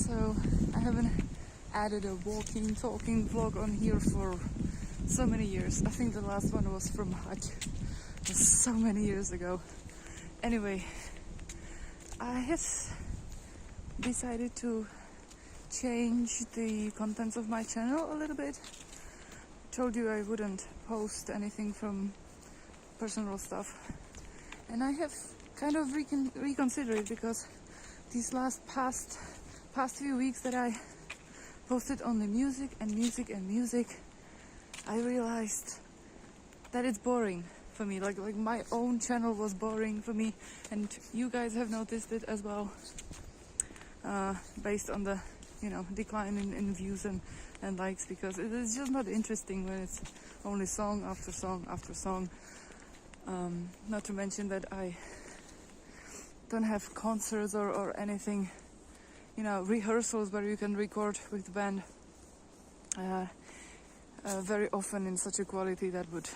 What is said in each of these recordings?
So I haven't added a walking, talking vlog on here for so many years. I think the last one was from Hajj. It was so many years ago. Anyway, I have decided to change the contents of my channel a little bit. Told you I wouldn't post anything from personal stuff, and I have kind of reconsidered it, because these past few weeks that I posted only music, I realized that it's boring for me. Like my own channel was boring for me, and you guys have noticed it as well, based on the decline in views and likes, because it is just not interesting when it's only song after song after song. Not to mention that I don't have concerts or anything, rehearsals where you can record with the band very often in such a quality that would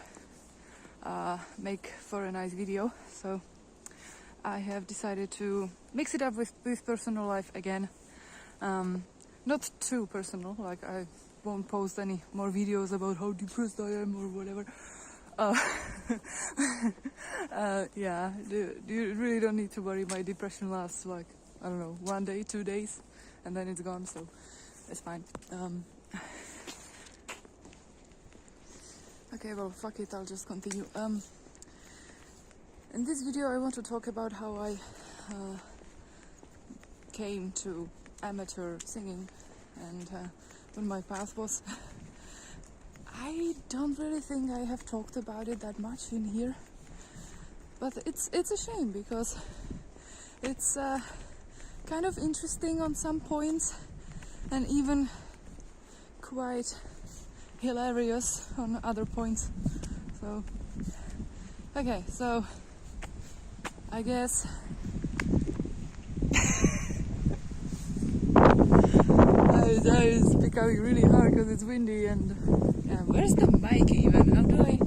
make for a nice video. So I have decided to mix it up with personal life again. Not too personal, like I won't post any more videos about how depressed I am or whatever. Yeah, you really don't need to worry. My depression lasts like, I don't know, 1 day, 2 days, and then it's gone, so it's fine. Okay, well, fuck it, I'll just continue. In this video I want to talk about how I came to amateur singing and when my path was. I don't really think I have talked about it that much in here, but it's a shame, because it's kind of interesting on some points and even quite hilarious on other points. So okay, so I guess that is becoming really hard because it's windy, and where's the mic even? How do I?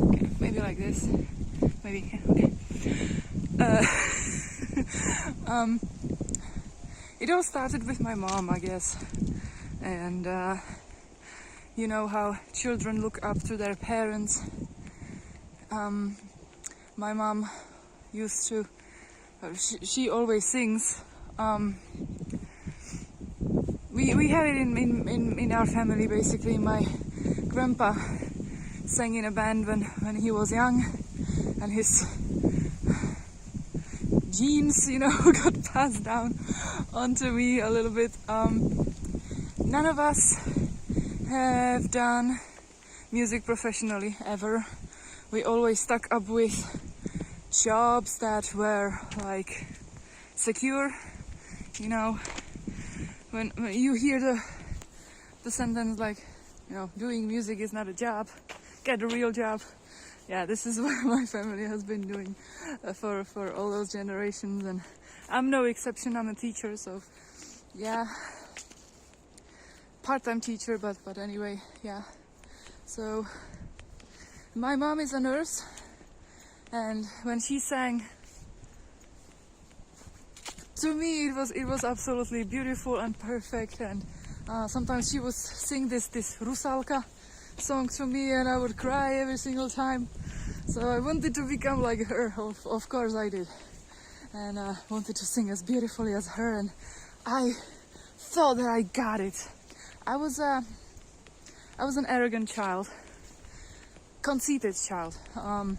Okay, maybe like this. Maybe, okay. It all started with my mom, I guess, and you know how children look up to their parents. My mom used to, she always sings. We have it in our family, basically. My grandpa sang in a band when he was young, and his genes, got passed down onto me a little bit. None of us have done music professionally ever. We always stuck up with jobs that were like secure, when you hear the sentence like, doing music is not a job, get a real job. Yeah, this is what my family has been doing for all those generations, and I'm no exception. I'm a teacher, so yeah, part-time teacher, but anyway, yeah. So my mom is a nurse, and when she sang, to me it was absolutely beautiful and perfect. And sometimes she would sing this Rusalka song to me, and I would cry every single time. So I wanted to become like her. Of course I did, and wanted to sing as beautifully as her. And I thought that I got it. I was an arrogant child, conceited child. I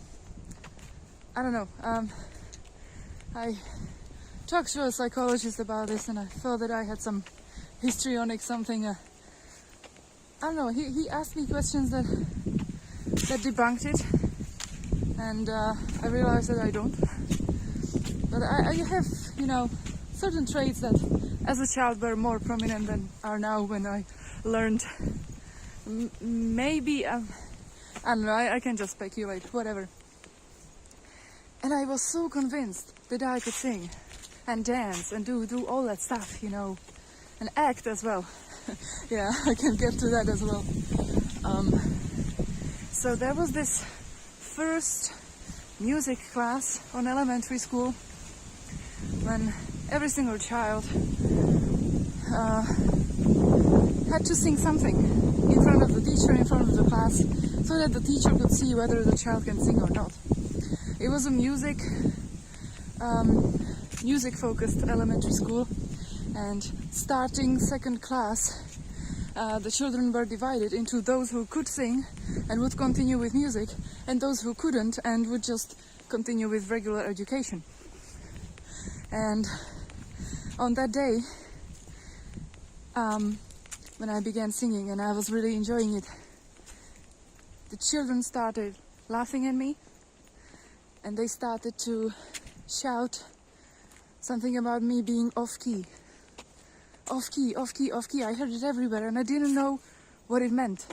don't know. I talked to a psychologist about this, and I felt that I had some histrionic something. I don't know. He asked me questions that debunked it, and I realized that I don't. But I have, certain traits that as a child were more prominent than are now when I learned. Maybe, I don't know, I can just speculate, whatever. And I was so convinced that I could sing and dance and do all that stuff, and act as well. Yeah, I can get to that as well. So there was this first music class on elementary school when every single child had to sing something in front of the teacher, in front of the class, so that the teacher could see whether the child can sing or not. It was a music-focused elementary school, and starting second class, the children were divided into those who could sing and would continue with music, and those who couldn't and would just continue with regular education. And on that day, when I began singing and I was really enjoying it, the children started laughing at me, and they started to shout something about me being off key. Off key, off key, off key. I heard it everywhere and I didn't know what it meant.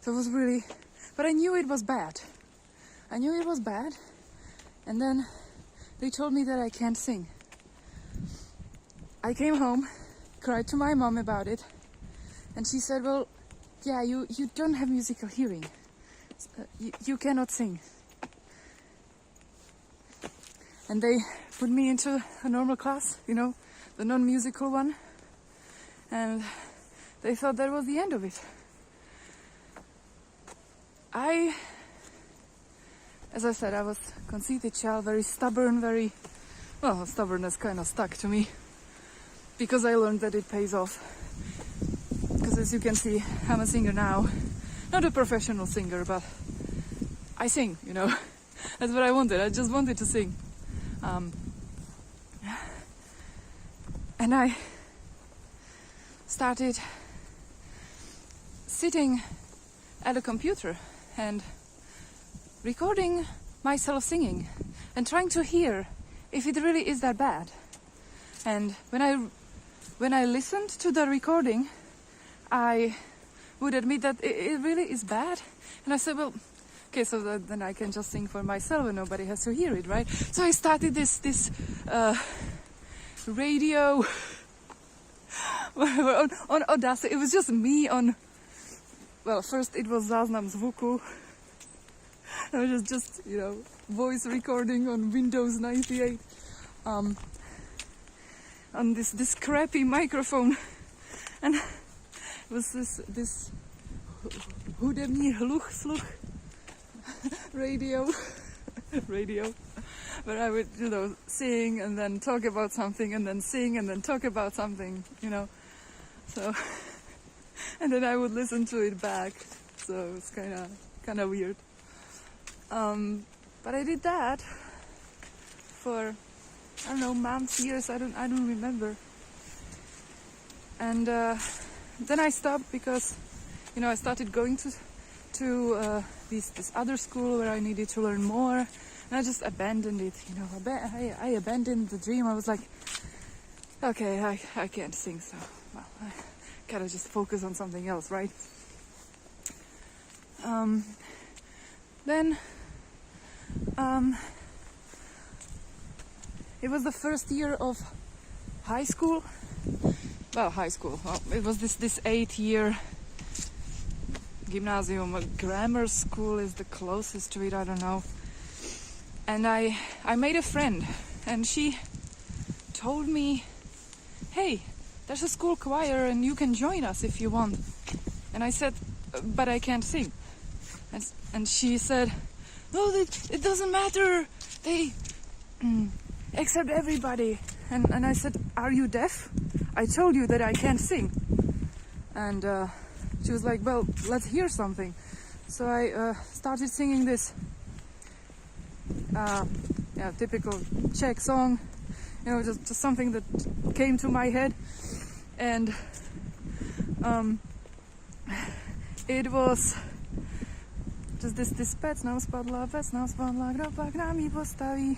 So it was really, but I knew it was bad. I knew it was bad, and then they told me that I can't sing. I came home, cried to my mom about it, and she said, well, yeah, you don't have musical hearing. You cannot sing. And they put me into a normal class, you know, the non-musical one. And they thought that was the end of it. As I said, I was a conceited child, very stubborn, well, stubbornness kind of stuck to me, because I learned that it pays off. Because as you can see, I'm a singer now. Not a professional singer, but I sing, you know. That's what I wanted. I just wanted to sing. And I started sitting at a computer and recording myself singing and trying to hear if it really is that bad. And when I listened to the recording, I would admit that it really is bad. And I said, well, okay, so then I can just sing for myself and nobody has to hear it, right? So I started this radio on Audacity. It was just me on, well, first it was záznam zvuku. It was just, you know, voice recording on Windows 98. On this crappy microphone. And it was this hudební hluch sluch radio, where I would, you know, sing and then talk about something and then sing and then talk about something, you know. So, and then I would listen to it back. So it's kind of weird. But I did that for, I don't know, months, years, I don't remember. And then I stopped because, you know, I started going to this other school where I needed to learn more, and I just abandoned it, you know. I abandoned the dream. I was like, okay, I can't sing, so, well, I gotta just focus on something else, right? Then it was the first year of high school. Well, it was this 8-year gymnasium, a grammar school is the closest to it, I don't know. And I made a friend, and she told me, hey, there's a school choir and you can join us if you want. And I said, but I can't sing. And she said, no, it doesn't matter, they accept everybody. And I said, are you deaf? I told you that I can't sing. And she was like, well, let's hear something. So I started singing this typical Czech song, you know, just something that came to my head. And it was just this pec nám spadla, kdo pak nám ji postaví.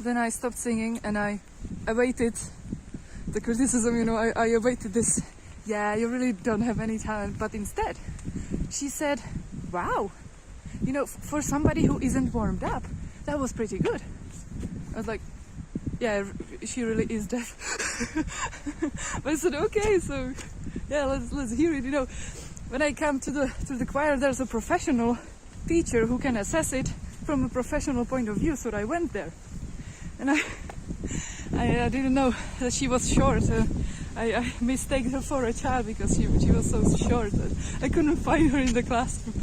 Then I stopped singing and I awaited the criticism, you know, I awaited this, yeah, you really don't have any talent. But instead, she said, wow, you know, for somebody who isn't warmed up, that was pretty good. I was like, yeah, she really is deaf. But I said, okay, so yeah, let's hear it. You know, when I come to the choir, there's a professional teacher who can assess it from a professional point of view. So I went there, and I didn't know that she was short. So I mistook her for a child because she was so short that I couldn't find her in the classroom.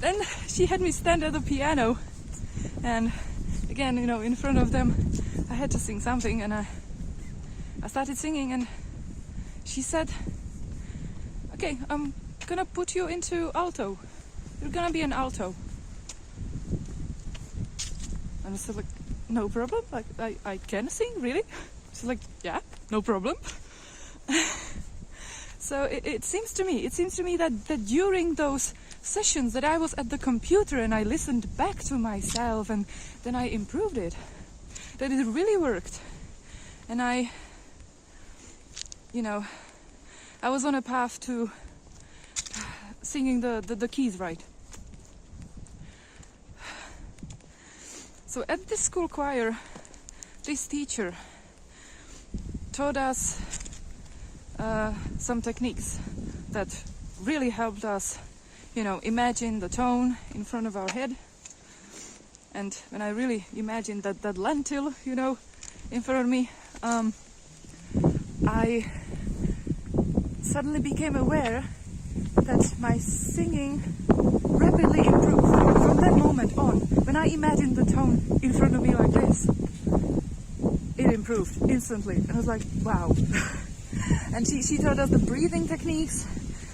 Then she had me stand at the piano, and again, you know, in front of them, I had to sing something, and I started singing, and she said, "Okay, I'm gonna put you into alto. You're gonna be an alto." And I said, like, "No problem. Like, I can sing, really?" She's like, "Yeah, no problem." So it seems to me that during those sessions that I was at the computer and I listened back to myself and then I improved it, that it really worked. And I was on a path to singing the keys right. So at this school choir, this teacher taught us some techniques that really helped us, you know, imagine the tone in front of our head. And when I really imagined that lentil, you know, in front of me, I suddenly became aware that my singing rapidly improved from that moment on. When I imagined the tone in front of me like this, it improved instantly. And I was like, wow. And she taught us the breathing techniques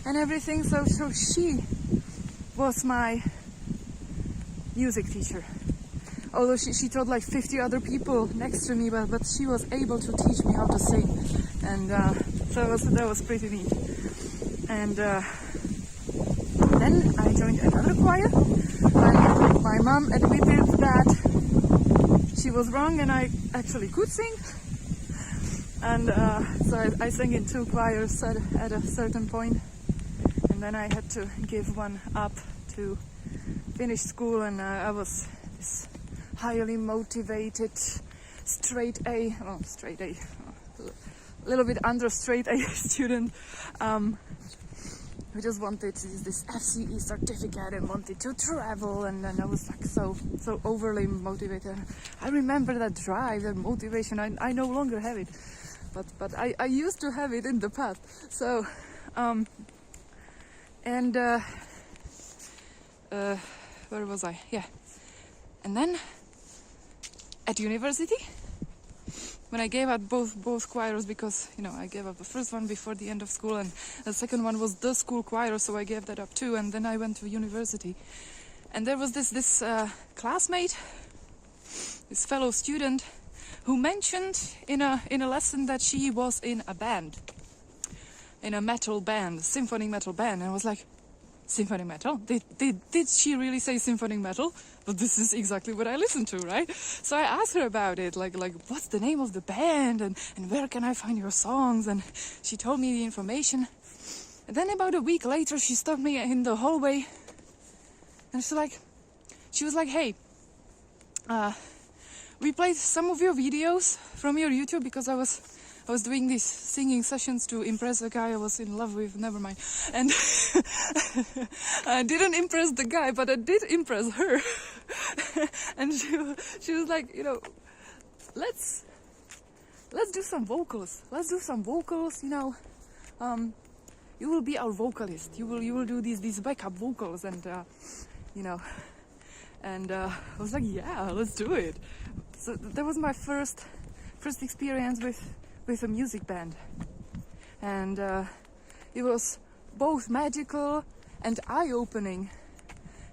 and everything. So she was my music teacher. Although she taught like 50 other people next to me, but she was able to teach me how to sing. And so that was pretty neat. And then I joined another choir. My mom admitted that she was wrong and I actually could sing. And so I sang in 2 choirs at a certain point. And then I had to give one up to finish school, and I was this highly motivated straight A, a little bit under straight A student who just wanted this FCE certificate and wanted to travel, and then I was like so overly motivated. I remember that drive, that motivation. I no longer have it, but I used to have it in the past. So where was I? Yeah. And then at university, when I gave up both choirs, because, you know, I gave up the first one before the end of school, and the second one was the school choir, so I gave that up too. And then I went to university, and there was this classmate, this fellow student, who mentioned in a lesson that she was in a band, in a metal band, symphony metal band. And I was like, symphony metal? Did she really say symphony metal? But this is exactly what I listen to, right? So I asked her about it, like what's the name of the band, and where can I find your songs? And she told me the information. And then about a week later, she stopped me in the hallway, and she was like, hey, we played some of your videos from your YouTube, because I was doing these singing sessions to impress a guy I was in love with, never mind. And I didn't impress the guy, but I did impress her. And she was like, you know, let's do some vocals. Let's do some vocals, you know. You will be our vocalist. You will do these backup vocals, and you know. And I was like, yeah, let's do it. So that was my first experience with a music band, and it was both magical and eye-opening,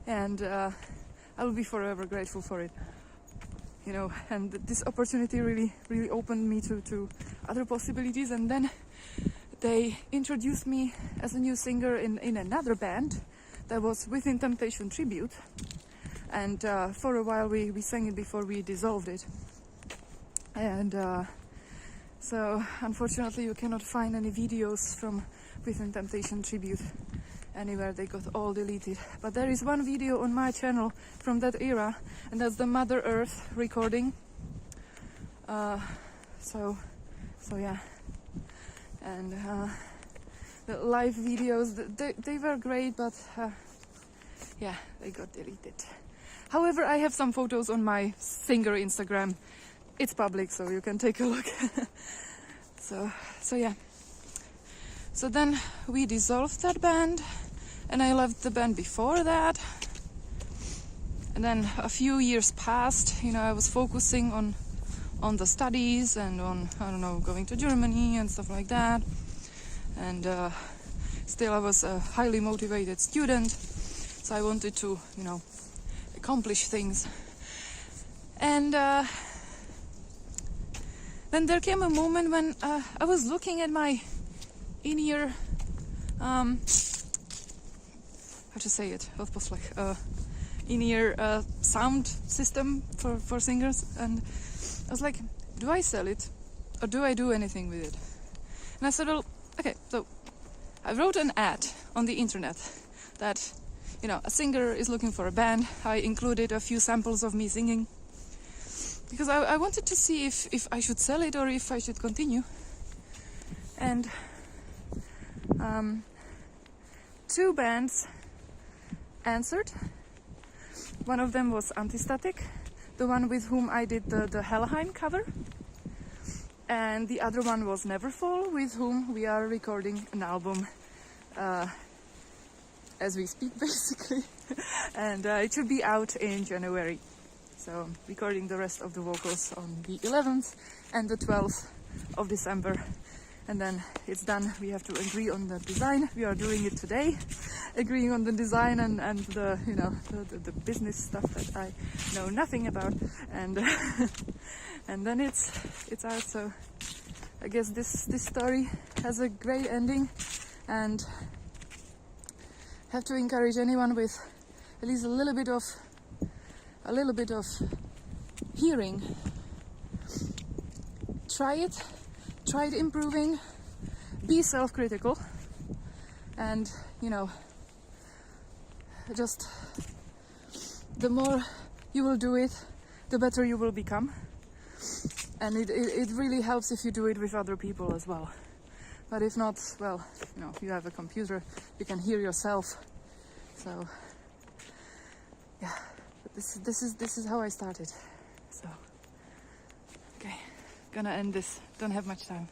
and I will be forever grateful for it, you know. And this opportunity really opened me to other possibilities. And then they introduced me as a new singer in another band that was Within Temptation Tribute, and for a while we sang it before we dissolved it. And so unfortunately you cannot find any videos from Within Temptation Tribute anywhere. They got all deleted. But there is one video on my channel from that era, and that's the Mother Earth recording. So yeah. And the live videos, they were great, but yeah, they got deleted. However, I have some photos on my singer Instagram. it's public, so you can take a look. So yeah. So then we dissolved that band, and I left the band before that. And then a few years passed, you know, I was focusing on the studies and on, I don't know, going to Germany and stuff like that. And still I was a highly motivated student, so I wanted to, you know, accomplish things. And then there came a moment when I was looking at my in-ear, how to say it, in-ear sound system for singers, and I was like, do I sell it or do I do anything with it? And I said, well, okay, so I wrote an ad on the internet that, you know, a singer is looking for a band. I included a few samples of me singing because I wanted to see if I should sell it or if I should continue. And 2 bands answered. One of them was Antistatic, the one with whom I did the Helheim cover. And the other one was Neverfall, with whom we are recording an album as we speak, basically. And it should be out in January. So recording the rest of the vocals on the 11th and the 12th of December. And then it's done. We have to agree on the design. We are doing it today, agreeing on the design and the, you know, the business stuff that I know nothing about. And and then it's out. So I guess this story has a great ending, and have to encourage anyone with at least a little bit of hearing. Try it improving, be self-critical, and, you know, just the more you will do it, the better you will become. And it really helps if you do it with other people as well. But if not, well, you know, you have a computer, you can hear yourself. So yeah, this is how I started. So okay, gonna end this, don't have much time.